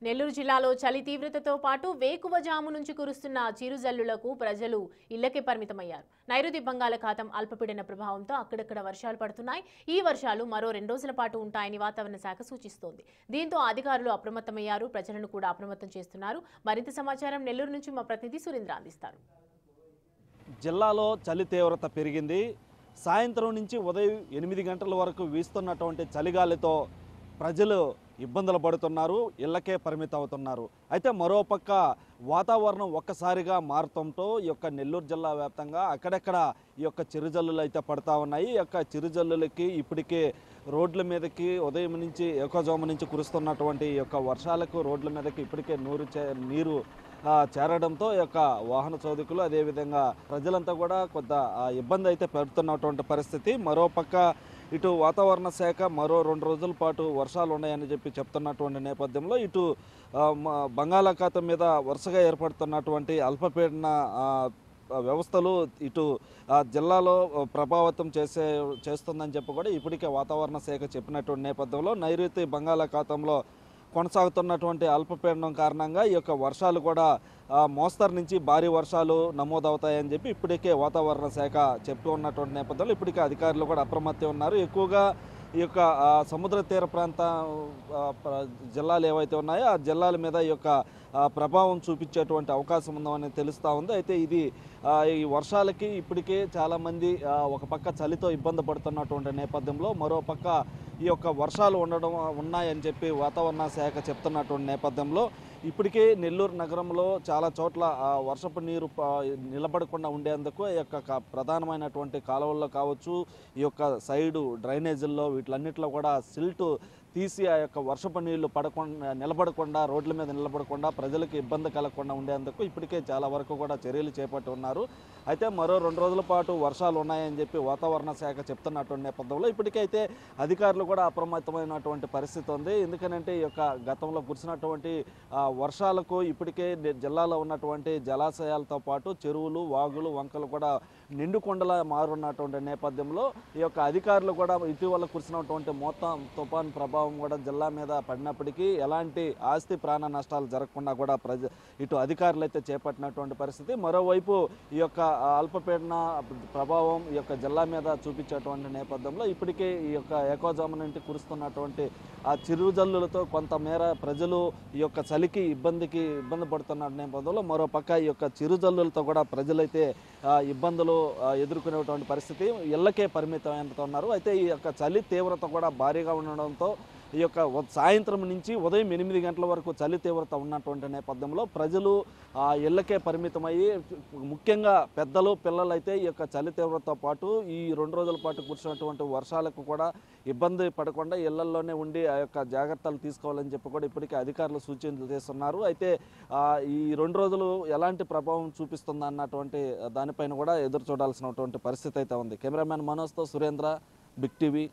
నెల్లూరు జిల్లాలో చలి తీవ్రతతో పాటు వేకువజాము నుంచి కురుస్తున్న చిరుజల్లులకు ప్రజలు ఇళ్లకే పరిమితమయ్యారు. నైరుతి బంగాళాఖాతం అల్పపీడన ప్రభావంతో అక్కడక్కడ వర్షాలు పడుతున్నాయి. ఈ వర్షాలు మరో 2 రోజుల పాటు ఉంటాయని వాతావరణ శాఖ సూచిస్తోంది. దీంతో అధికారులు అప్రమత్తమయ్యారు. ప్రజలను కూడా అప్రమత్తం చేస్తున్నారు. మరింత సమాచారం నెల్లూరు నుంచి మా ప్రతినిధి సురేంద్ర అందిస్తారు. జిల్లాలో చలి తీవ్రత పెరిగింది. సాయంత్రం నుంచి ఉదయం 8 గంటల వరకు వీస్తున్నటువంటి చలిగాలితో ప్రజలు ఇబ్బందులు పడుతున్నారు, ఇళ్లకే పరిమితం అవుతున్నారు. అయితే మరోపక్క వాతావరణం ఒక్కసారిగా మారుతుంటో ఈ యొక్క నెల్లూరు జిల్లా వ్యాప్తంగా అక్కడెక్కడ ఈ యొక్క చిరుజల్లులు అయితే పడతా ఉన్నాయి. ఈ యొక్క చిరుజల్లులకి ఇప్పటికే రోడ్ల మీదకి ఉదయం నుంచి ఏకోజాము నుంచి కురుస్తున్నటువంటి ఈ యొక్క వర్షాలకు రోడ్ల మీదకి ఇప్పటికే నీరు చేరడంతో ఈ యొక్క వాహన చోదకులు అదేవిధంగా ప్రజలంతా కూడా కొంత ఇబ్బంది అయితే పెడుతున్నటువంటి పరిస్థితి. మరోపక్క ఇటు వాతావరణ శాఖ మరో 2 రోజుల పాటు వర్షాలు ఉన్నాయని చెప్తున్నటువంటి నేపథ్యంలో ఇటు బంగాళాఖాతం మీద వరుసగా ఏర్పడుతున్నటువంటి అల్పపీడన వ్యవస్థలు ఇటు జిల్లాలో ప్రభావితం చేస్తుందని చెప్పి కూడా ఇప్పటికే వాతావరణ శాఖ చెప్పినటువంటి నేపథ్యంలో నైరుతి బంగాళాఖాతంలో కొనసాగుతున్నటువంటి అల్పపీడనం కారణంగా ఈ యొక్క వర్షాలు కూడా మోస్తరు నుంచి భారీ వర్షాలు నమోదవుతాయని చెప్పి ఇప్పటికే వాతావరణ శాఖ చెప్తూ ఉన్నటువంటి నేపథ్యంలో ఇప్పటికే అధికారులు కూడా అప్రమత్తం ఉన్నారు. ఎక్కువగా ఈ యొక్క సముద్ర తీర ప్రాంత జిల్లాలు ఏవైతే ఉన్నాయో ఆ జిల్లాల మీద ఈ యొక్క ప్రభావం చూపించేటువంటి అవకాశం ఉందని తెలుస్తూ ఉంది. అయితే ఇది ఈ వర్షాలకి ఇప్పటికే చాలామంది ఒక పక్క చలితో ఇబ్బంది పడుతున్నటువంటి నేపథ్యంలో మరోపక్క ఈ యొక్క వర్షాలు ఉన్నాయని చెప్పి వాతావరణ శాఖ చెప్తున్నటువంటి నేపథ్యంలో ఇప్పటికే నెల్లూరు నగరంలో చాలా చోట్ల వర్షపు నీరు నిలబడకుండా ఉండేందుకు ఈ యొక్క ప్రధానమైనటువంటి కాలువల్లో కావచ్చు, ఈ యొక్క సైడు డ్రైనేజీల్లో వీటిలన్నింటిలో కూడా సిల్టు తీసి ఆ యొక్క వర్షపు నీళ్లు నిలబడకుండా రోడ్ల మీద నిలబడకుండా ప్రజలకు ఇబ్బంది కలగకుండా ఉండేందుకు ఇప్పటికే చాలా వరకు కూడా చర్యలు చేపట్టి ఉన్నారు. అయితే మరో 2 రోజుల పాటు వర్షాలు ఉన్నాయని చెప్పి వాతావరణ శాఖ చెప్తున్నటువంటి నేపథ్యంలో ఇప్పటికైతే అధికారులు కూడా అప్రమత్తమైనటువంటి పరిస్థితి ఉంది. ఎందుకనంటే ఈ యొక్క గతంలో కురిసినటువంటి వర్షాలకు ఇప్పటికే జిల్లాలో ఉన్నటువంటి జలాశయాలతో పాటు చెరువులు, వాగులు, వంకలు కూడా నిండుకొండలా మారున్నటువంటి నేపథ్యంలో ఈ యొక్క అధికారులు కూడా ఇటీవల కురిసినటువంటి మొత్తం తుఫాన్ ప్రభావం కూడా జిల్లా మీద పడినప్పటికీ ఎలాంటి ఆస్తి ప్రాణ నష్టాలు జరగకుండా కూడా ఇటు అధికారులు అయితే చేపట్టినటువంటి పరిస్థితి. మరోవైపు ఈ యొక్క అల్పపీడన ప్రభావం ఈ యొక్క జిల్లా మీద చూపించేటువంటి నేపథ్యంలో ఇప్పటికే ఈ యొక్క ఏకోజాము నుండి కురుస్తున్నటువంటి ఆ చిరుజల్లులతో కొంతమేర ప్రజలు ఈ యొక్క చలికి ఇబ్బంది పడుతున్న నేపథ్యంలో మరోపక్క ఈ యొక్క చిరుజల్లులతో కూడా ప్రజలైతే ఇబ్బందులు ఎదుర్కొనేటువంటి పరిస్థితి, ఇళ్లకే పరిమితం అవుతున్నారు. అయితే ఈ యొక్క చలి తీవ్రత కూడా భారీగా ఉండడంతో ఈ యొక్క సాయంత్రం నుంచి ఉదయం 8 గంటల వరకు చలి తీవ్రత ఉన్నటువంటి నేపథ్యంలో ప్రజలు ఇళ్లకే పరిమితమయ్యి ముఖ్యంగా పెద్దలు, పిల్లలు అయితే ఈ యొక్క చలి తీవ్రతతో పాటు ఈ 2 రోజుల పాటు కురిసినటువంటి వర్షాలకు కూడా ఇబ్బంది పడకుండా ఇళ్లల్లోనే ఉండి ఆ యొక్క జాగ్రత్తలు తీసుకోవాలని చెప్పి కూడా ఇప్పటికే అధికారులు సూచనలు చేస్తున్నారు. అయితే ఈ 2 రోజులు ఎలాంటి ప్రభావం చూపిస్తుంది అన్నటువంటి దానిపైన కూడా ఎదురు చూడాల్సినటువంటి పరిస్థితి అయితే ఉంది. కెమెరామ్యాన్ మనోజ్తో సురేంద్ర, బిగ్ టీవీ.